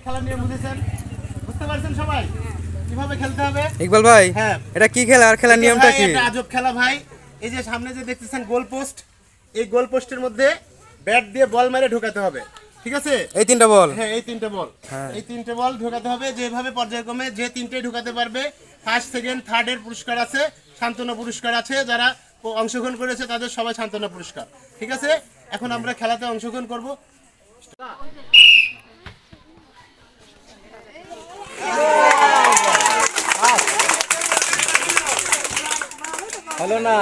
খেলার নিয়ম বুঝেছেন, বুঝতে পারছেন সবাই কিভাবে খেলতে হবে? ইকবাল ভাই, হ্যাঁ, এটা কি খেলা আর খেলার নিয়মটা কি? এটা আজব খেলা ভাই। এই যে সামনে যে দেখতেছেন গোল পোস্ট, এই গোল পোস্টের মধ্যে ব্যাট দিয়ে বল মেরে ঢোকাতে হবে, ঠিক আছে? এই তিনটা বল? হ্যাঁ, এই তিনটে বল, এই তিনটে বল ঢোকাতে হবে। যেভাবে পর্যায়ক্রমে যে তিনটেই ঢোকাতে পারবে, ফার্স্ট সেকেন্ড থার্ডের পুরস্কার আছে, সান্ত্বনা পুরস্কার আছে। যারা অংশগ্রহণ করেছে তাদের সবাই সান্ত্বনা পুরস্কার, ঠিক আছে? এখন আমরা খেলাতে অংশগ্রহণ করব। হলো না।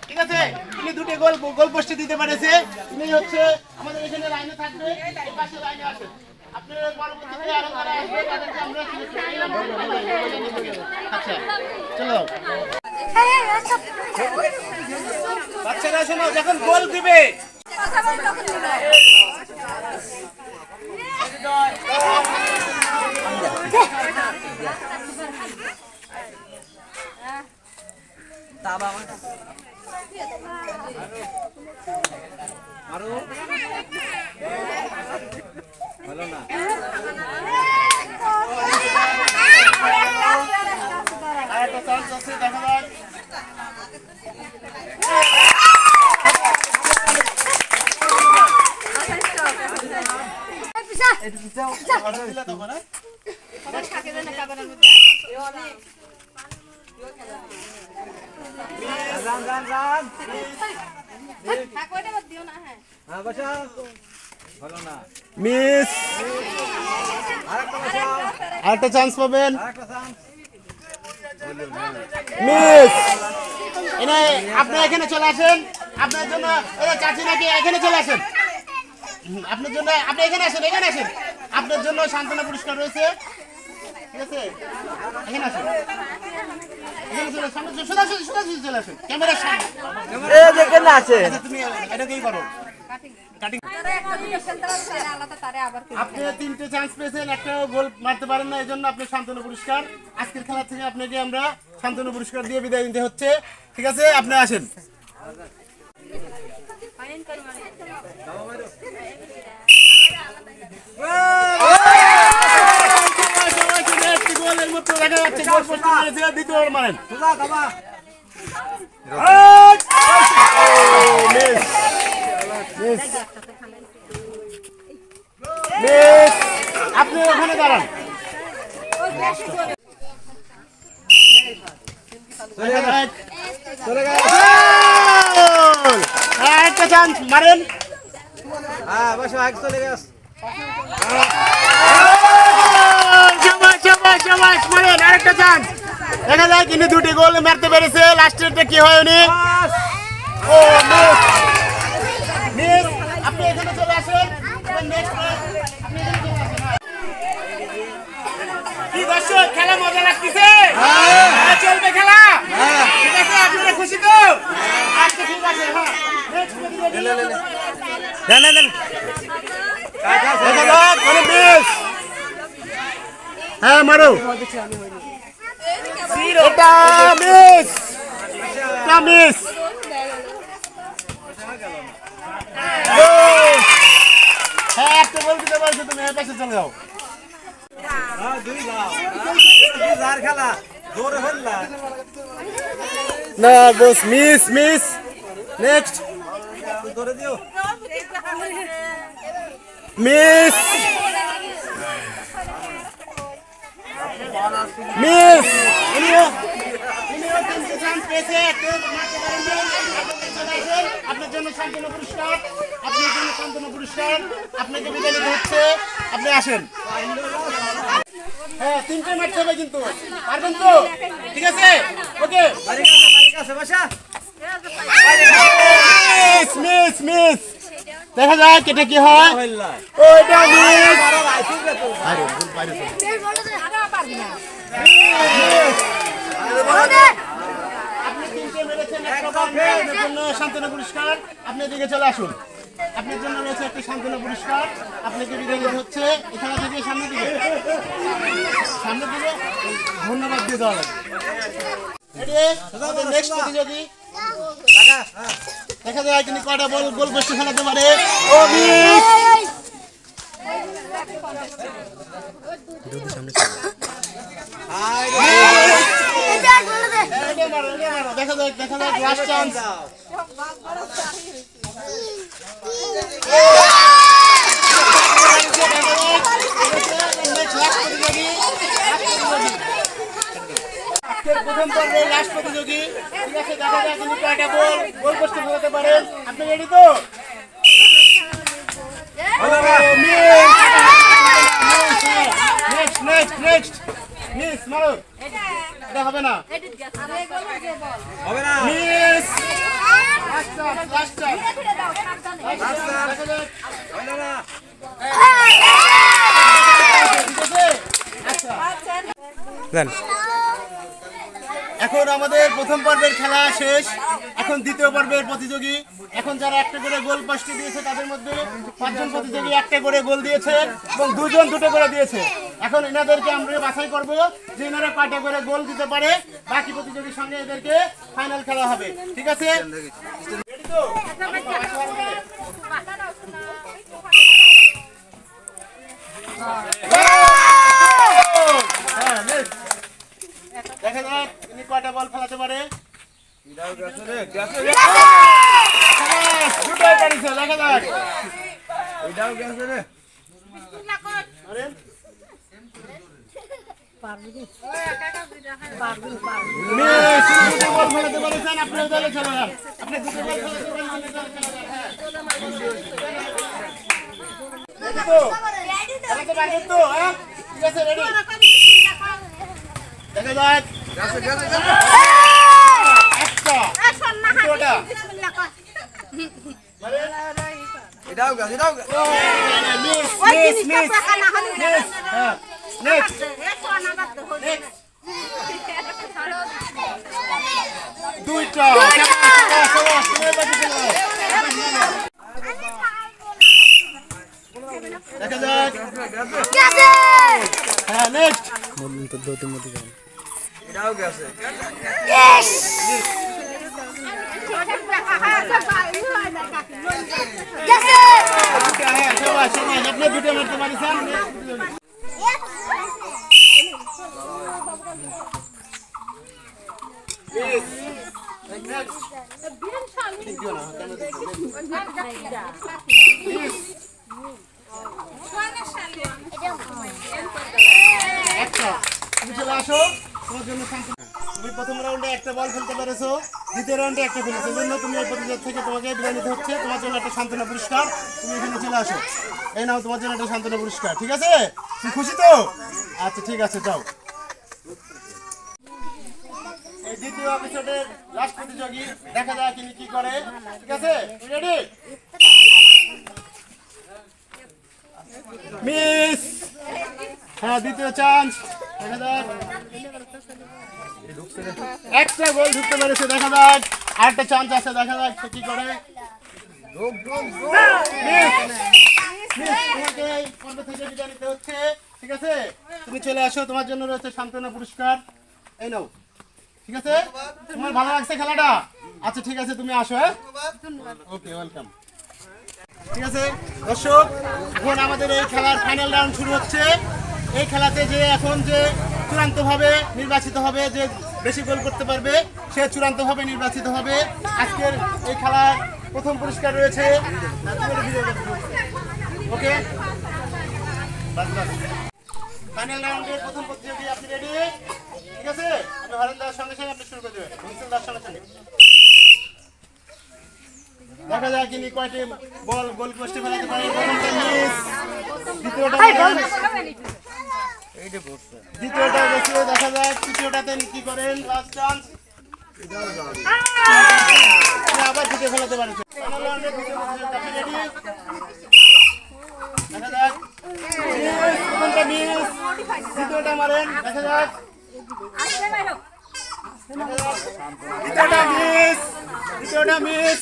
ঠিক আছে, তিনি দুটো গোল পোস্টে দিতে পারেছে। তিনি হচ্ছে আমাদের এখানে লাইনে থাকবে, এই পাশে লাইনে আসেন। আপনার পরবর্তীতে আরো যারা আসবে তাদেরকে আমরা আচ্ছা চলো বাচ্চারা শোনো, যখন গোল দিবে আরেকটা চান্স আছে, দেখা যাক। মিস, আরেকটা চান্স পাবেন। মিস, আপনি এখানে চলে আসেন। আপনার জন্য চাচি নাকি এখানে চলে আসেন। আপনার জন্য আপনি এখানে আসেন, এখানে আসেন। আপনার জন্য সান্ত্বনা পুরস্কার রয়েছে, ঠিক আছে? এখানে আসেন, এখানে চলে আসেন, সোজাসুজি চলে আসেন ক্যামেরার সামনে। আচ্ছা, তুমি এটাকেই করো। আপনি তিনটে চান্স পেয়েছেন, একটা গোল মারতে পারেন না, এই জন্য আপনি সান্ত্বনা পুরস্কার। আজকের খেলা থেকে আপনাকে আমরা সান্ত্বনা পুরস্কার দিয়ে বিদায় নিতে হচ্ছে, ঠিক আছে? আপনি আসেন। গোলের মতো দেখা যাচ্ছে, গোল পোস্টে মেরেছে, দ্বিতীয় বল মারেন। আপনি ওখানে দাঁড়ান। একটা চান্স মারেন। মারেন আরেকটা চান্স। দেখা যায় কিন্তু দুটি গোল মারতে পেরেছে। লাস্টেরটা কি হয় উনি? ও মিস, মিস। আপনি এখানে চলে আসেন। কি দর্শক, খেলা মজা লাগতেছে? চলবে খেলা, ঠিক আছে? আপনারা খুশি তো? আচ্ছা ঠিক আছে, হ্যাঁ মারো। এটা মিস, এটা মিস। হ্যাঁ, একটা বল দিতে পারছো তুমি, এর পাশে চলে যাও। না boss, miss miss. Next miss, miss. আপনার জন্য সান্ত্বনা পুরস্কার, আপনার জন্য সান্ত্বনা পুরস্কার। আপনাকে বিদায় নিতে হচ্ছে, আপনি আসেন। হ্যাঁ, তিনটে মারতে হবে কিন্তু, পারবেন তো? ঠিক আছে, ওকে। Miss miss miss. দেখা যাক এটা কি হয়। ওইটা মিস। আপনি তিনটে মেরেছেন, একটা জন্য সান্ত্বনা পুরস্কার। আপনি এদিকে চলে আসুন। আপনার জন্য রয়েছে একটি সান্ত্বনা পুরস্কার। আপনাকে বিদায় নিতে হচ্ছে এখানে থেকে সামনের দিকে ধন্যবাদ দিয়ে দেওয়া লাগবে। নেক্সট প্রতিযোগী দেখা যায় তিনি কয়টা বল গোল পোস্টে ফেলাতে পারে। দেখা যাক লাস্ট চান্স। প্রথম পর্বের লাস্ট প্রতিযোগী, ঠিক আছে, দেখা যাক তিনি কয়টা গোল পোস্টে ফেলাতে পারেন। আপনি রেডি তো? নেক্সট মিস মারো, এটা হবে না, মিস লাস্ট চান্স। দেন। এখন আমাদের প্রথম পর্বের খেলা শেষ। এখন দ্বিতীয় পর্বের প্রতিযোগী, এখন যারা একটা করে গোল পোস্টে দিয়েছে তাদের মধ্যে 5 জন প্রতিযোগী একটা করে গোল দিয়েছে এবং 2 জন 2টো করে দিয়েছে। এখন এনাদেরকে আমরা বাছাই করব যে এনারা কয়টা করে গোল দিতে পারে। বাকি প্রতিযোগীর সঙ্গে এদেরকে ফাইনাল খেলা হবে, ঠিক আছে? রেডি তো? দেখা যাক তিনি কয়টা বল ফেলাতে পারে। দুটোই পারিছে, দেখা যাক। বল ফেলাতে পারেছেন, আপনি দলে চলে যান। আপনি দুটো বল ফেলাতে পারেন, তো হ্যাঁ, ঠিক আছে, রেডি। দেখা যাক দুইটা। দেখা যাক, হ্যাঁ, নেক্সট। এটাও গেছে। আপনি দুটো মারতে পারিছেন। তুমি চলে আসো, তোমার জন্য তুমি প্রথম রাউন্ডে একটা বল ফেলতে পেরেছো, দ্বিতীয় রাউন্ডে একটা ফেলেছো, জন্য তুমি এই প্রতিযোগিতা থেকে তোমাকে বিদায় নিতে হচ্ছে। তোমার জন্য একটা সান্ত্বনা পুরস্কার, তুমি এখানে চলে আসো। এই নাও তোমার জন্য একটা সান্ত্বনা পুরস্কার, ঠিক আছে? তুমি খুশি তো? আচ্ছা, ঠিক আছে, যাও। এই দ্বিতীয় এপিসোডের লাস্ট প্রতিযোগী, দেখা যায় তিনি কি করে, ঠিক আছে? রেডি? মিস। হ্যাঁ, দ্বিতীয় চান্স। দেখা যাক, একটা গোল ঢুকতে পেরেছে। দেখা যাক, আরেকটা চান্স আছে, দেখা যাক সে কি করে। তোমাকে এই পর্ব থেকে বিদায় নিতে হচ্ছে, ঠিক আছে? তুমি চলে আসো, তোমার জন্য রয়েছে সান্ত্বনা পুরস্কার। এই নাও, ঠিক আছে? তোমার ভালো লাগছে খেলাটা? আচ্ছা, ঠিক আছে, তুমি আসো। হ্যাঁ, ওকে, ওয়েলকাম। ঠিক আছে দর্শক, এখন আমাদের এই খেলার ফাইনাল রাউন্ড শুরু হচ্ছে। এই খেলাতে যে এখন যে চূড়ান্তভাবে নির্বাচিত হবে, যে বেশি গোল করতে পারবে সে চূড়ান্তভাবে নির্বাচিত হবে। আজকের এই খেলার প্রথম পুরস্কার রয়েছে, ওকে, ফাইনাল রাউন্ডের প্রথম প্রতিযোগী। আপনি রেডি? ঠিক আছে, আপনি হরেন দার সঙ্গে সঙ্গে আপনি শুরু করে দেবেন, মিছিল দার সঙ্গে সঙ্গে। দেখা যায় তিনি কয়টি বল গোল পোস্টে ফেলাতে পারেন। দ্বিতীয়টা গেছে, দেখা যাক তৃতীয়টাতে কি করেন। লাস্ট চান্স, আবার দ্বিতীয় ফেলাতে পারেন। দেখা যাক, প্রথমটা মিস, দ্বিতীয়টা মারেন। দেখা যাক, দ্বিতীয়টা মিস, দ্বিতীয়টা মিস,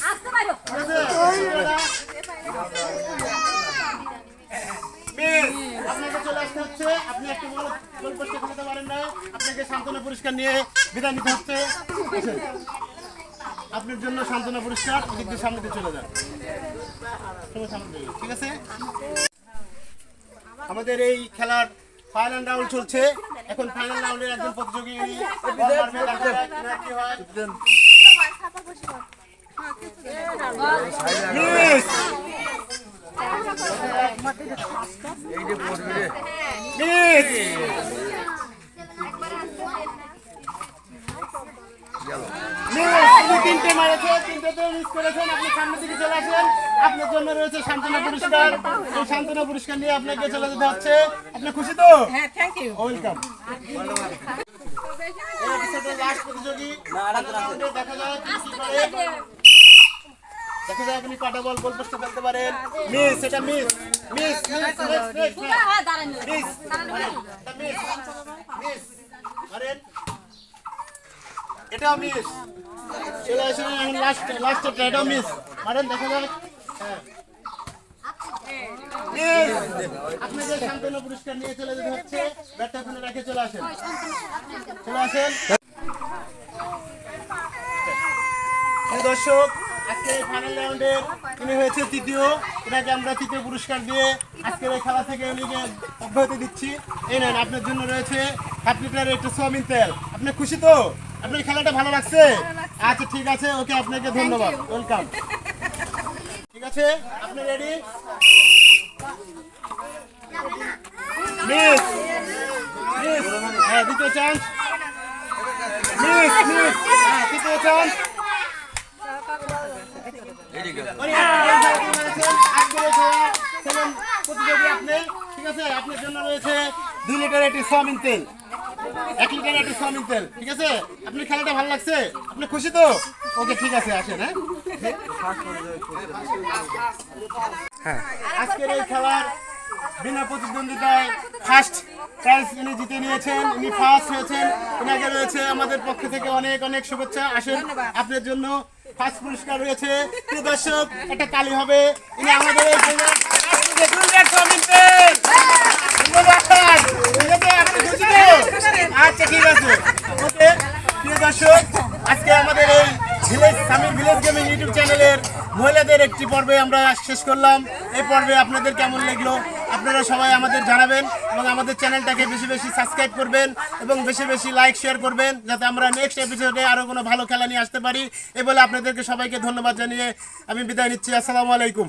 মিস, আপনাকে চলে আসতে হচ্ছে। আপনি একটু গোল পোস্টে খেলতে পারেন না, আপনাকে সান্ত্বনা পুরস্কার নিয়ে বিদায় নিতে হচ্ছে। আসেন। আপনার জন্য সান্ত্বনা পুরস্কার, এদিক দিয়ে সামনে দিয়ে চলে যান। ঠিক আছে, আমাদের এই খেলার ফাইনাল রাউন্ড চলছে। এখন ফাইনাল রাউন্ডের একজন প্রতিযোগী কি হয়? মিস! মিস! তিনি তিনটে মারেছে, তিনটেতেও মিস করেছেন। আপনি সামনের দিকে চলে আসেন। আপনার জন্য রয়েছে সান্ত্বনা পুরস্কার। এই সান্ত্বনা পুরস্কার নিয়ে আপনাকে চলে যেতে হচ্ছে। আপনি খুশি তো? হ্যাঁ, থ্যাংক ইউ। ওয়েলকাম। এই এপিসোডের লাস্ট প্রতিযোগী দেখা যায় তিনি কি করে। দেখা যায় আপনি কটা বল গোল পোস্টে ফেলতে পারেন। মিস, এটা miss. Miss, miss, miss, miss, miss, miss, miss. মারেন। এটাও মিস। চলে আসেন এখন লাস্টটা, এটাও মিস। মারেন, দেখা যাক। হ্যাঁ। মিস। আপনাদের সান্ত্বনা পুরস্কার নিয়ে চলে যেতে হচ্ছে। ব্যাটটা ওখানে রেখে চলে আসেন। চলে আসেন। দর্শক, আজকে ফাইনাল রাউন্ডের তিনি হয়েছে তৃতীয়। এটাকে আমরা তৃতীয় পুরস্কার দিয়ে আজকের এই খেলা থেকে উনিকে অব্যাহতি দিচ্ছি। এই নেন, আপনার জন্য রয়েছে 1/2 লিটারের একটু সোয়াবিন তেল। আপনি খুশি তো? আপনার খেলাটা ভালো লাগছে? আচ্ছা, ঠিক আছে, ওকে, আপনাকে ধন্যবাদ। ওয়েলকাম। ঠিক আছে, আপনি রেডি? মিস, মিস, হ্যাঁ, দ্বিতীয় চান্স। মিস, মিস, হ্যাঁ, তৃতীয় চান্স। প্রতিযোগী আপনি, ঠিক আছে, আপনার জন্য রয়েছে 2 লিটার একটি সোয়াবিন তেল, 1 লিটার একটি সোয়াবিন তেল। ঠিক আছে, আপনার খেলাটা ভালো লাগছে? আপনি খুশি তো? ওকে, ঠিক আছে, আসেন। হ্যাঁ, আজকের এই খেলার বিনা প্রতিদ্বন্দ্বিতায় ফার্স্ট প্রাইজ ইনি জিতে নিয়েছেন। ইনি ফার্স্ট হয়েছেন। ইনাকে রয়েছে আমাদের পক্ষ থেকে অনেক অনেক শুভেচ্ছা। আসেন, আপনার জন্য ফার্স্ট পুরস্কার রয়েছে। প্রিয় দর্শক, একটা তালি হবে। ইনি আমাদের এই আচ্ছা, ঠিক আছে, ওকে। প্রিয় দর্শক, আজকে আমাদের এই ভিলেজ গেমিং ইউটিউব চ্যানেলের মহিলাদের একটি পর্বে আমরা শেষ করলাম। এই পর্বে আপনাদের কেমন লাগলো আপনারা সবাই আমাদের জানাবেন এবং আমাদের চ্যানেলটাকে বেশি বেশি সাবস্ক্রাইব করবেন এবং বেশি বেশি লাইক শেয়ার করবেন, যাতে আমরা নেক্সট এপিসোডে আরও কোনো ভালো খেলা নিয়ে আসতে পারি। এই বলে আপনাদেরকে সবাইকে ধন্যবাদ জানিয়ে আমি বিদায় নিচ্ছি। আসসালামু আলাইকুম।